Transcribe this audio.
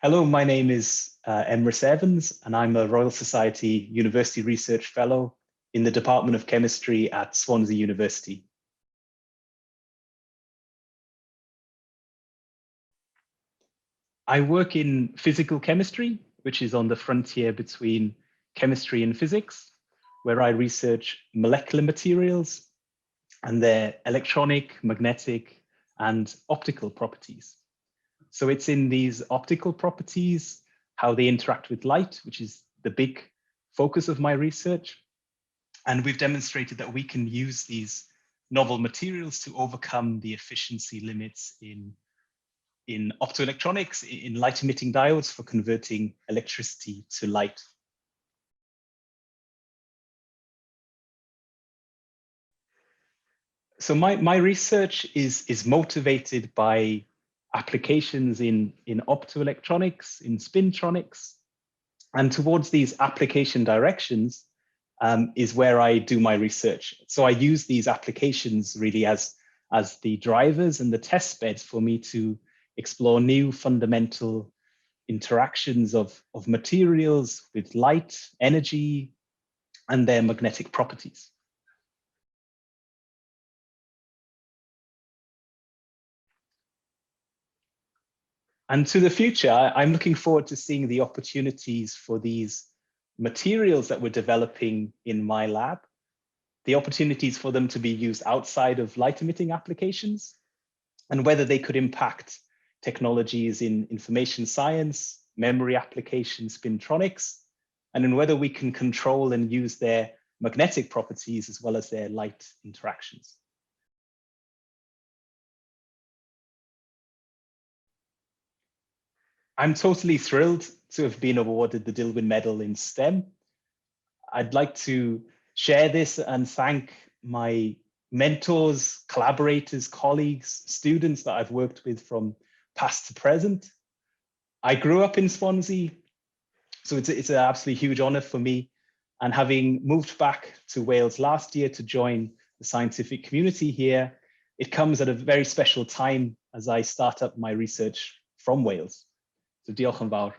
Hello, my name is Emrys Evans, and I'm a Royal Society University Research Fellow in the Department of Chemistry at Swansea University. I work in physical chemistry, which is on the frontier between chemistry and physics, where I research molecular materials and their electronic, magnetic, and optical properties. So it's in these optical properties, how they interact with light, which is the big focus of my research. And we've demonstrated that we can use these novel materials to overcome the efficiency limits in optoelectronics, in light emitting diodes for converting electricity to light. So my research is motivated by applications in optoelectronics, in spintronics, and towards these application directions is where I do my research. So I use these applications really as the drivers and the test beds for me to explore new fundamental interactions of materials with light, energy, and their magnetic properties. And to the future, I'm looking forward to seeing the opportunities for these materials that we're developing in my lab, the opportunities for them to be used outside of light emitting applications, and whether they could impact technologies in information science, memory applications, spintronics, and in whether we can control and use their magnetic properties as well as their light interactions. I'm totally thrilled to have been awarded the Dillwyn Medal in STEM. I'd like to share this and thank my mentors, collaborators, colleagues, students that I've worked with from past to present. I grew up in Swansea, so it's an absolutely huge honor for me. And having moved back to Wales last year to join the scientific community here, it comes at a very special time as I start up my research from Wales. So diolch yn fawr.